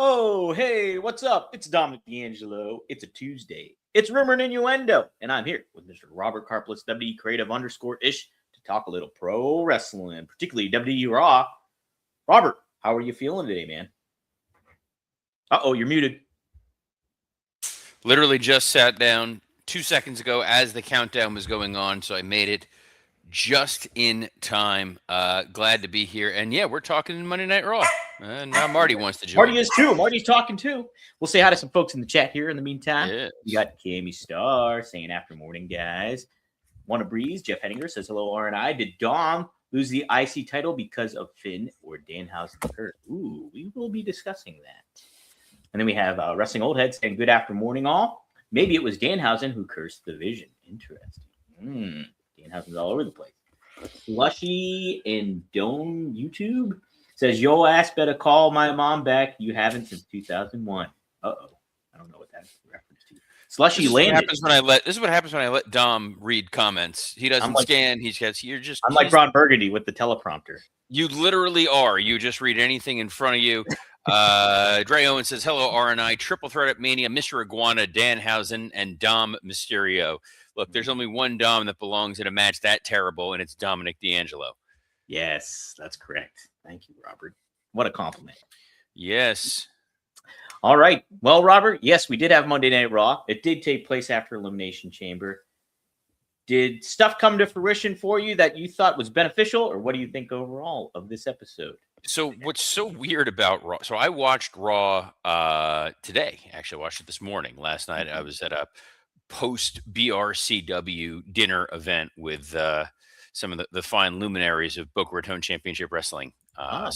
Oh, hey, what's up? It's Dominic D'Angelo. It's a Tuesday. It's Rumor and Innuendo, and I'm here with Mr. Robert Carpless, WWE Creative _ish, to talk a little pro wrestling, particularly WWE Raw. Robert, how are you feeling today, man? Uh-oh, you're muted. Literally just sat down 2 seconds ago as the countdown was going on, so I made it just in time. Glad to be here. And yeah, we're talking Monday Night Raw. And now Marty wants to join. Marty is too. Marty's talking too. We'll say hi to some folks in the chat here in the meantime. Yes. We got Cammy Star saying after morning, guys. Wanna breeze? Jeff Henninger says hello, R&I. Did Dom lose the IC title because of Finn or Danhausen hurt? Ooh, we will be discussing that. And then we have Wrestling Old Head saying good after morning all. Maybe it was Danhausen who cursed the Vision. Interesting. Danhausen's all over the place. Slushy and Dome YouTube says, yo ass better call my mom back. You haven't since 2001. Uh-oh. I don't know what that's reference to. Slushy landed. This is what happens when I let Dom read comments. He doesn't scan. I'm like Ron Burgundy with the teleprompter. You literally are. You just read anything in front of you. Dre Owen says, hello, R&I. Triple Threat at Mania, Mr. Iguana, Danhausen, and Dom Mysterio. Look, there's only one Dom that belongs in a match that terrible, and it's Dominic D'Angelo. Yes, that's correct. Thank you, Robert. What a compliment. Yes. All right. Well, Robert, yes, we did have Monday Night Raw. It did take place after Elimination Chamber. Did stuff come to fruition for you that you thought was beneficial, or what do you think overall of this episode? So what's so weird about Raw? So I watched Raw today. Actually, I watched it this morning. Last night I was at a post BRCW dinner event with some of the fine luminaries of Boca Raton Championship Wrestling. Got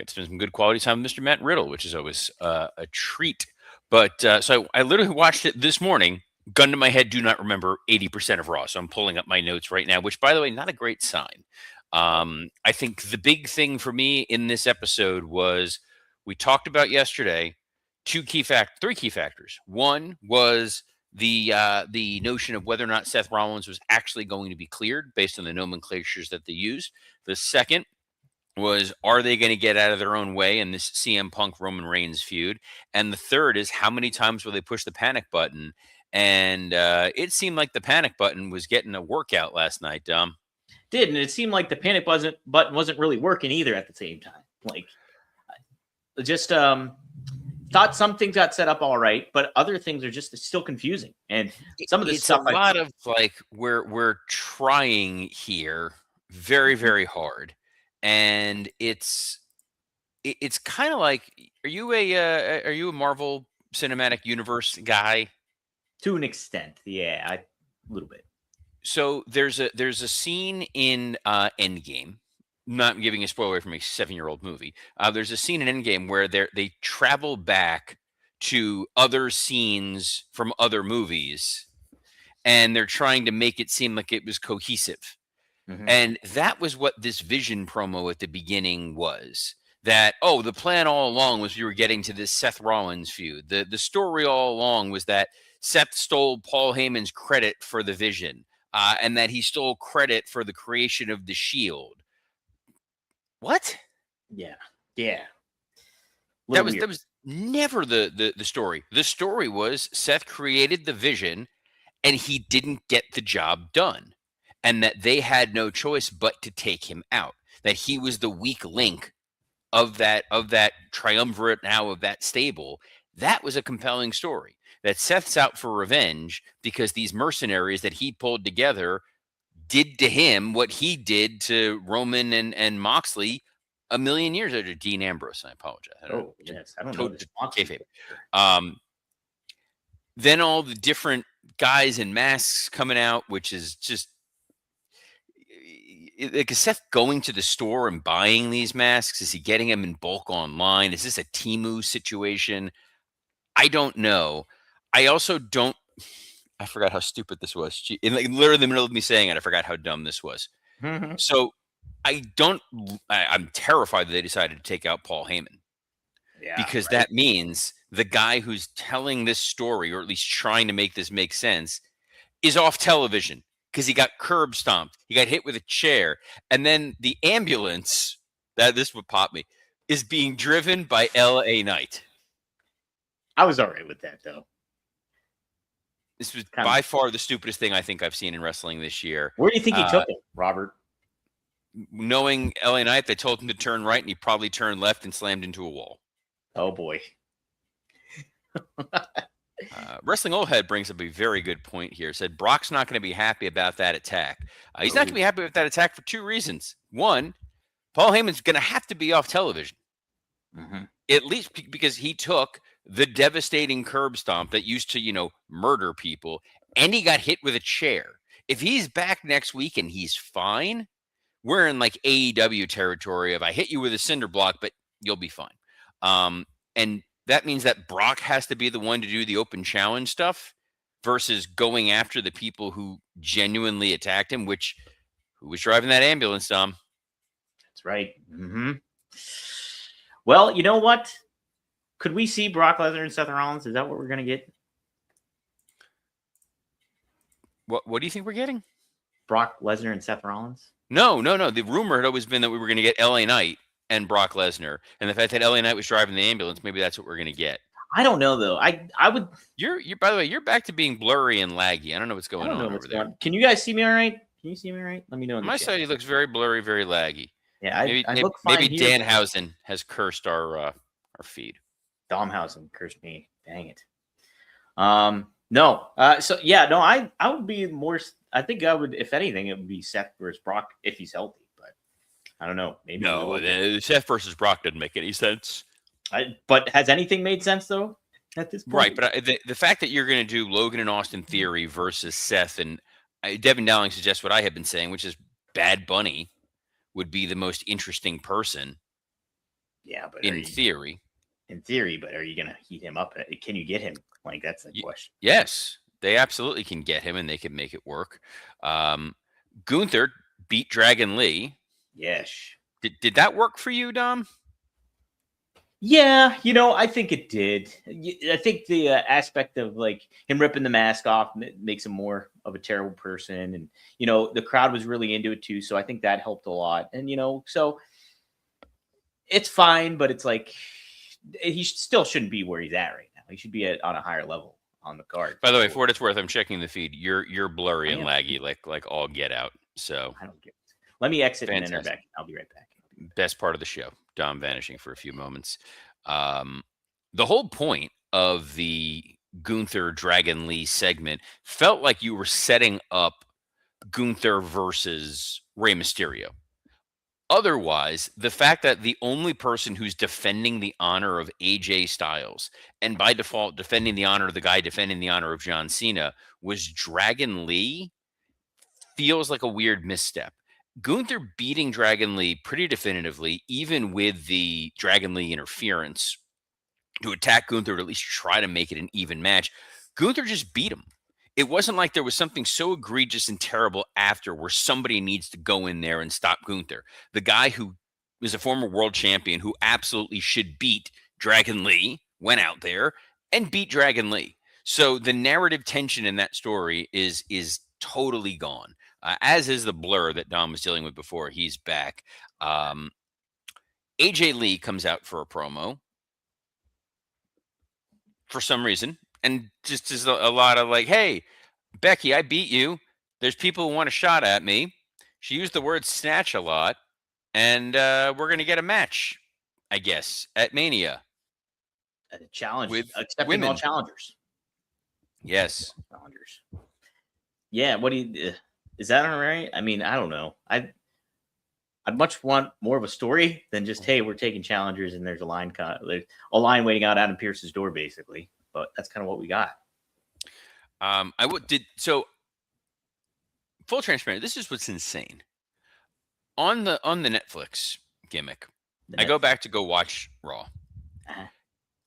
to spend some good quality time with Mr. Matt Riddle, which is always a treat. But so I literally watched it this morning. Gun to my head, do not remember 80% of Raw. So I'm pulling up my notes right now, which, by the way, not a great sign. I think the big thing for me in this episode was we talked about yesterday three key factors. One was the notion of whether or not Seth Rollins was actually going to be cleared based on the nomenclatures that they used. The second was, are they going to get out of their own way in this CM Punk Roman Reigns feud? And the third is, how many times will they push the panic button? And it seemed like the panic button was getting a workout last night, Dom. Did, and it seemed like the panic button wasn't really working either at the same time. Like, just thought some things got set up all right, but other things are just still confusing. And some of this stuff, a lot of like we're trying here very, very hard, and it's kind of like, are you a Marvel Cinematic Universe guy? To an extent, yeah, a little bit. So there's a scene in Endgame. Not giving a spoiler away from a 7-year-old movie. There's a scene in Endgame where they travel back to other scenes from other movies, and they're trying to make it seem like it was cohesive. Mm-hmm. And that was what this Vision promo at the beginning was. That, the plan all along was we were getting to this Seth Rollins feud. The story all along was that Seth stole Paul Heyman's credit for the Vision, and that he stole credit for the creation of the Shield. What? Yeah. That was never the story. The story was Seth created the Vision, and he didn't get the job done, and that they had no choice but to take him out. That he was the weak link of that triumvirate now of that stable. That was a compelling story. That Seth's out for revenge because these mercenaries that he pulled together did to him what he did to Roman and Moxley a million years ago. Dean Ambrose, I apologize. I don't know. Then all the different guys in masks coming out, which is just like, is Seth going to the store and buying these masks? Is he getting them in bulk online? Is this a Temu situation? I don't know. I also don't. I forgot how stupid this was. Literally in the middle of me saying it, I forgot how dumb this was. Mm-hmm. So I'm terrified that they decided to take out Paul Heyman. Yeah, because that means the guy who's telling this story, or at least trying to make this make sense, is off television because he got curb stomped. He got hit with a chair. And then the ambulance, this would pop me, is being driven by LA Knight. I was all right with that, though. This was Kind of. by far the stupidest thing I think I've seen in wrestling this year. Where do you think he took it, Robert? Knowing LA Knight, they told him to turn right, and he probably turned left and slammed into a wall. Oh, boy. Wrestling Old Head brings up a very good point here. Said Brock's not going to be happy about that attack. He's not going to be happy with that attack for two reasons. One, Paul Heyman's going to have to be off television. Mm-hmm. At least because he took the devastating curb stomp that used to, murder people, and he got hit with a chair. If he's back next week and he's fine, we're in like AEW territory of I hit you with a cinder block, but you'll be fine. And that means that Brock has to be the one to do the open challenge stuff versus going after the people who genuinely attacked him, who was driving that ambulance, Dom? That's right. Mm-hmm. Well, you know what? Could we see Brock Lesnar and Seth Rollins? Is that what we're going to get? What do you think we're getting? Brock Lesnar and Seth Rollins? No. The rumor had always been that we were going to get LA Knight and Brock Lesnar. And the fact that LA Knight was driving the ambulance, maybe that's what we're going to get. I don't know, though. I would... You're by the way, you're back to being blurry and laggy. I don't know what's going on over there. Can you guys see me all right? Can you see me all right? Let me know. On my side, he looks very blurry, very laggy. Yeah, I look fine. Maybe Danhausen has cursed our feed. Domhausen cursed me. Dang it. No. I would be more. I think I would, if anything, it would be Seth versus Brock if he's healthy. But I don't know. Maybe Seth versus Brock doesn't make any sense. But has anything made sense though at this point? Right, but the fact that you're going to do Logan and Austin Theory versus Seth and Devin Dowling suggests what I have been saying, which is Bad Bunny would be the most interesting person. Yeah, but in theory, but are you going to heat him up? Can you get him? Like, that's the question. Yes, they absolutely can get him, and they can make it work. Gunther beat Dragon Lee. Yes. Did that work for you, Dom? Yeah, I think it did. I think the aspect of like him ripping the mask off makes him more of a terrible person. And, the crowd was really into it too. So I think that helped a lot. And, so it's fine, but it's like he still shouldn't be where he's at right now. He should be on a higher level on the card. By the way, for what it's worth, I'm checking the feed. You're blurry and laggy, like all get out. So I don't get it. Let me exit and enter back. I'll be right back. Best part of the show. Dom vanishing for a few moments. The whole point of the Gunther Dragon Lee segment felt like you were setting up Gunther versus Rey Mysterio. Otherwise, the fact that the only person who's defending the honor of AJ Styles, and by default defending the honor of the guy defending the honor of John Cena, was Dragon Lee, feels like a weird misstep. Gunther beating Dragon Lee pretty definitively, even with the Dragon Lee interference to attack Gunther to at least try to make it an even match. Gunther just beat him. It wasn't like there was something so egregious and terrible after where somebody needs to go in there and stop Gunther. The guy who is a former world champion who absolutely should beat Dragon Lee went out there and beat Dragon Lee. So the narrative tension in that story is totally gone. As is the blur that Dom was dealing with before. He's back. AJ Lee comes out for a promo for some reason. And just is a lot of like, hey, Becky, I beat you. There's people who want a shot at me. She used the word snatch a lot. And we're going to get a match, I guess, at Mania. A challenge. With accepting women. All challengers. Yes. Challengers. Yeah, what do you... Is that all right? I mean, I don't know. I'd much want more of a story than just, hey, we're taking challengers and there's a line waiting out Adam Pearce's door, basically. But that's kind of what we got. Full transparency. This is what's insane. On the Netflix gimmick, I go back to go watch Raw. Uh-huh.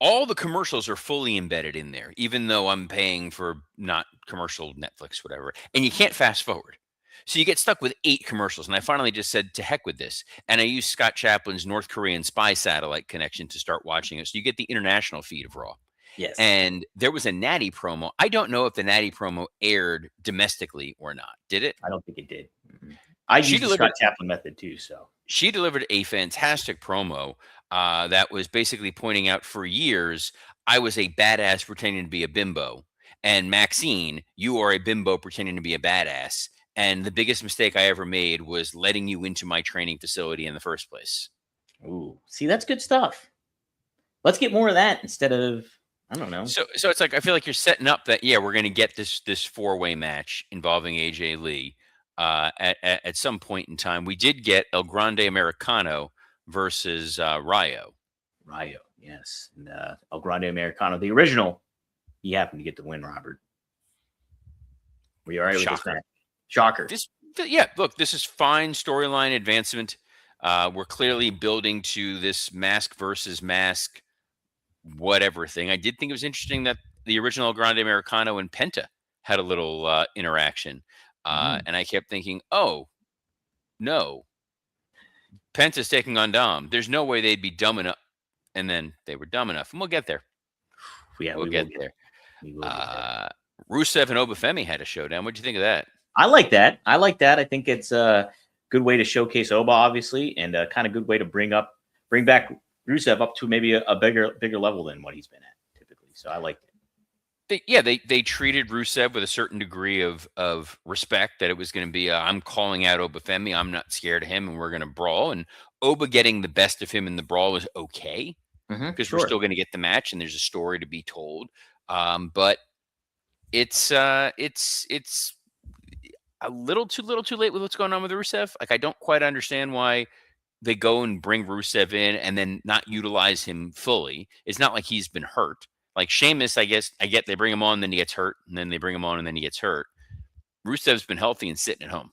All the commercials are fully embedded in there, even though I'm paying for not commercial Netflix, whatever. And you can't fast forward. So you get stuck with 8 commercials. And I finally just said, to heck with this. And I used Scott Chaplin's North Korean spy satellite connection to start watching it. So you get the international feed of Raw. Yes. And there was a Natty promo. I don't know if the Natty promo aired domestically or not. Did it? I don't think it did. Mm-hmm. I used the Scott Chaplin method too. So she delivered a fantastic promo. that was basically pointing out for years I was a badass pretending to be a bimbo. And Maxine, you are a bimbo pretending to be a badass. And the biggest mistake I ever made was letting you into my training facility in the first place. Ooh, see, that's good stuff. Let's get more of that instead of, I don't know. So it's like I feel like you're setting up that we're going to get this four-way match involving AJ Lee at some point in time. We did get El Grande Americano versus Rayo. Rayo, yes. And El Grande Americano, the original, he happened to get the win, Robert. Were you all right with this match? Shocker. Look, this is fine storyline advancement. We're clearly building to this mask versus mask whatever thing. I did think it was interesting that the original Grande Americano and Penta had a little interaction. And I kept thinking, oh, no. Penta's taking on Dom. There's no way they'd be dumb enough. And then they were dumb enough. And we'll get there. Yeah, we'll get there. We will get there. Rusev and Obafemi had a showdown. What'd you think of that? I like that. I think it's a good way to showcase Oba, obviously, and a kind of good way to bring back Rusev up to maybe a bigger level than what he's been at typically. So I liked it. They treated Rusev with a certain degree of respect, that it was going to be I'm calling out Obafemi. I'm not scared of him, and we're going to brawl. And Oba getting the best of him in the brawl was okay, because we're still going to get the match, and there's a story to be told. But it's a little too late with what's going on with Rusev. Like, I don't quite understand why they go and bring Rusev in and then not utilize him fully. It's not like he's been hurt. Like Sheamus, I get they bring him on, then he gets hurt, and then they bring him on, and then he gets hurt. Rusev's been healthy and sitting at home.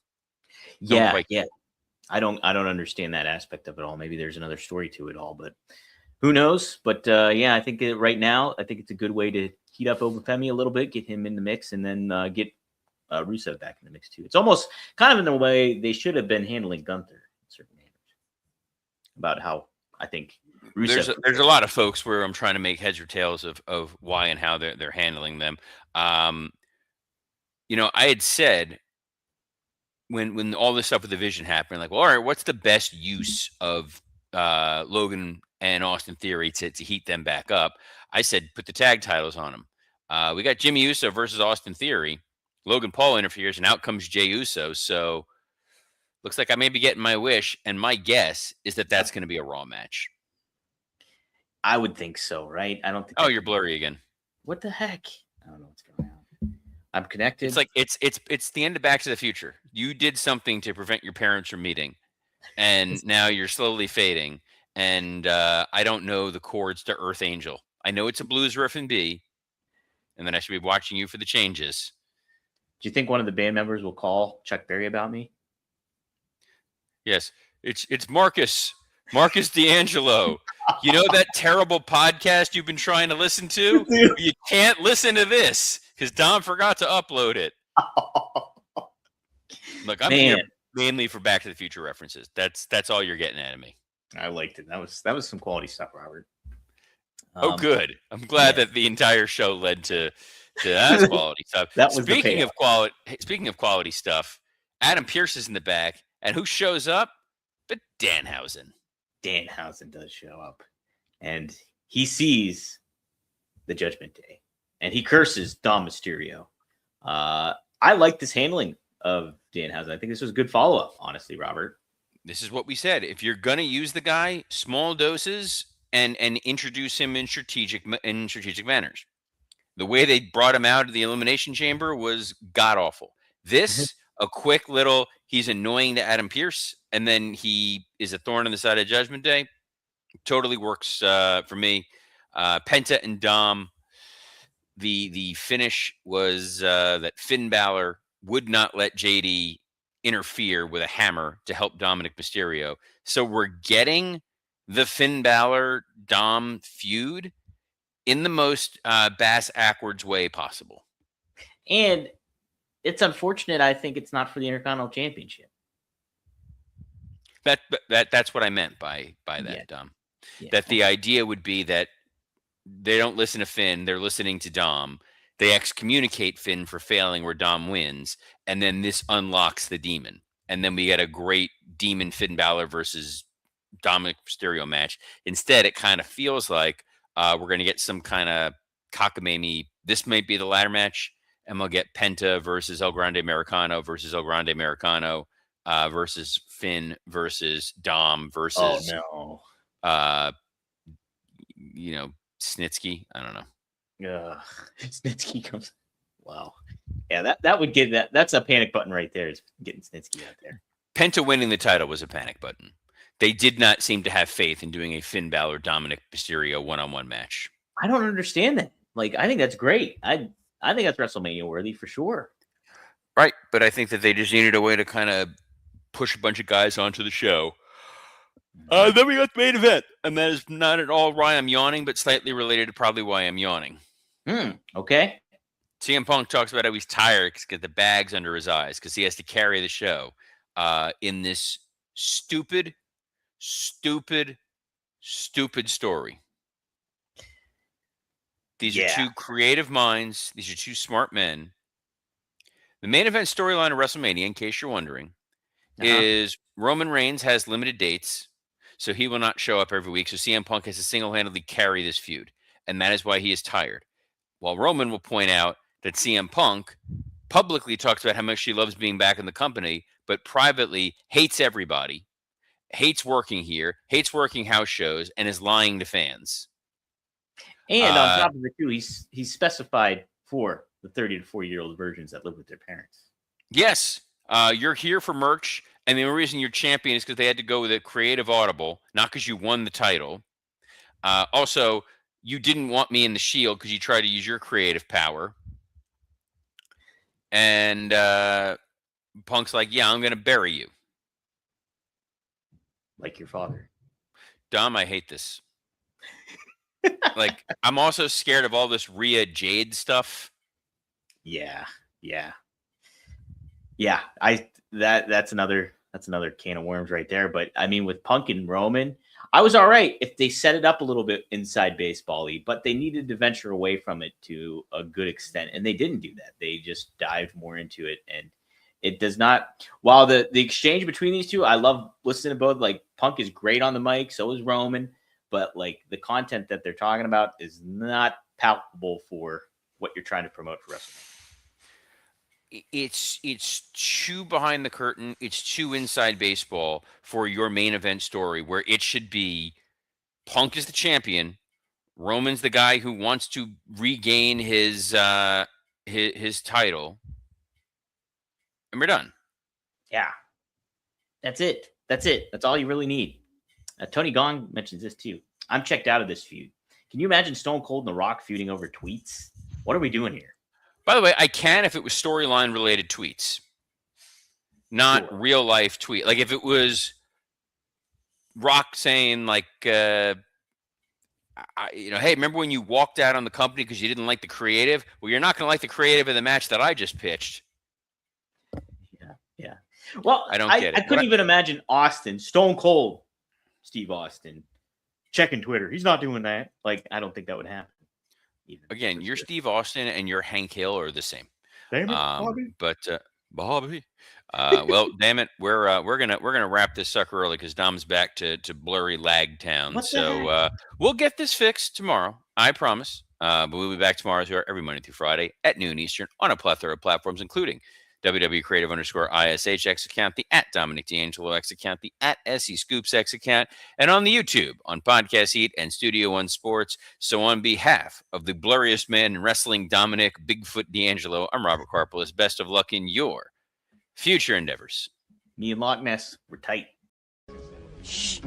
Yeah. I don't understand that aspect of it all. Maybe there's another story to it all, but who knows? But I think right now, I think it's a good way to heat up Obafemi a little bit, get him in the mix, and then get Rusev back in the mix too. It's almost kind of in the way they should have been handling Gunther in certain manners. About how I think Rusev, there's a lot of folks where I'm trying to make heads or tails of why and how they're handling them. I had said when all this stuff with the Vision happened, like, well, all right, what's the best use of Logan and Austin Theory to heat them back up? I said put the tag titles on them. We got Jimmy Uso versus Austin Theory. Logan Paul interferes, and out comes Jey Uso. So looks like I may be getting my wish, and my guess is that that's going to be a Raw match. I would think so, right? I don't think. Oh, you're blurry again. What the heck? I don't know what's going on. I'm connected. It's like it's the end of Back to the Future. You did something to prevent your parents from meeting, and now you're slowly fading. And I don't know the chords to Earth Angel. I know it's a blues riff in B, and then I should be watching you for the changes. Do you think one of the band members will call Chuck Berry about me? Yes, it's Marcus D'Angelo. You know that terrible podcast you've been trying to listen to? You can't listen to this because Dom forgot to upload it. Look, I'm here mainly for Back to the Future references. That's all you're getting out of me. I liked it. That was some quality stuff, Robert. Good. I'm glad that the entire show led to that quality stuff. Speaking of quality stuff, Adam Pearce is in the back, and who shows up? But Danhausen. Danhausen does show up, and he sees the Judgment Day, and he curses Dom Mysterio. I like this handling of Danhausen. I think this was a good follow-up, honestly, Robert. This is what we said. If you're going to use the guy, small doses and introduce him in strategic manners. The way they brought him out of the Elimination Chamber was god-awful. This, a quick little, he's annoying to Adam Pearce, and then he is a thorn in the side of Judgment Day. Totally works for me. Penta and Dom, the finish was that Finn Balor would not let JD interfere with a hammer to help Dominic Mysterio. So we're getting the Finn Balor Dom feud in the most bass-ackwards way possible. And it's unfortunate, I think it's not for the Intercontinental Championship. That's what I meant by that, Dom. Yeah. That the idea would be that they don't listen to Finn, they're listening to Dom. They excommunicate Finn for failing where Dom wins, and then this unlocks the demon. And then we get a great demon Finn Balor versus Dominic Mysterio match. Instead, it kind of feels like we're going to get some kind of cockamamie. This might be the ladder match, and we'll get Penta versus El Grande Americano versus El Grande Americano versus Finn versus Dom versus no. Snitsky. I don't know. Snitsky comes. Wow. Yeah, that would get that. That's a panic button right there. Is getting Snitsky out there. Penta winning the title was a panic button. They did not seem to have faith in doing a Finn Balor Dominic Mysterio one-on-one match. I don't understand that. Like, I think that's great. I think that's WrestleMania worthy for sure. Right, but I think that they just needed a way to kind of push a bunch of guys onto the show. Then we got the main event, and that is not at all why I'm yawning, but slightly related to probably why I'm yawning. Okay. CM Punk talks about how he's tired because he's got the bags under his eyes because he has to carry the show in this stupid story. These are two creative minds. These are two smart men. The main event storyline of WrestleMania, in case you're wondering, is Roman Reigns has limited dates, so he will not show up every week. So CM Punk has to single-handedly carry this feud, and that is why he is tired. While Roman will point out that CM Punk publicly talks about how much he loves being back in the company, but privately hates everybody, hates working here, hates working house shows, and is lying to fans. And on top of it, too, he's specified for the 30 to 40-year-old virgins that live with their parents. Yes. You're here for merch, and the only reason you're champion is because they had to go with a creative audible, not because you won the title. Also, you didn't want me in the Shield because you tried to use your creative power. And Punk's like, yeah, I'm going to bury you. Like your father. Dom, I hate this. Like, I'm also scared of all this Rhea Jade stuff. Yeah. That's another can of worms right there. But I mean, with Punk and Roman, I was all right if they set it up a little bit inside baseball-y, but they needed to venture away from it to a good extent, and they didn't do that. They just dived more into it, and it does not. While the exchange between these two, I love listening to both. Like, Punk is great on the mic, so is Roman, but like the content that they're talking about is not palpable for what you're trying to promote for WrestleMania. It's too behind the curtain. It's too inside baseball for your main event story, where it should be Punk is the champion, Roman's the guy who wants to regain his title, and we're done. Yeah, that's it. That's all you really need. Tony Gong mentions this too. I'm checked out of this feud. Can you imagine Stone Cold and The Rock feuding over tweets? What are we doing here? By the way, I can if it was storyline related tweets, not real life tweet. Like if it was Rock saying like, hey, remember when you walked out on the company because you didn't like the creative? Well, you're not going to like the creative in the match that I just pitched. Yeah. Well, I don't get it. I couldn't even imagine Austin, Stone Cold, Steve Austin, checking Twitter. He's not doing that. Like, I don't think that would happen. Again, you're Steve Austin and you're Hank Hill are the same. Damn it, Bobby. But Bobby. Well, damn it, we're gonna wrap this sucker early because Dom's back to blurry lag town. So we'll get this fixed tomorrow, I promise. But we'll be back tomorrow as we are every Monday through Friday at noon Eastern on a plethora of platforms, including WW Creative _ISH X account, the at Dominic D'Angelo X account, the at SE Scoops X account, and on the YouTube, on Podcast Heat and Studio One Sports. So on behalf of the blurriest man in wrestling, Dominic Bigfoot D'Angelo, I'm Robert Karpelis. Best of luck in your future endeavors. Me and Loch Ness, we're tight. Shh.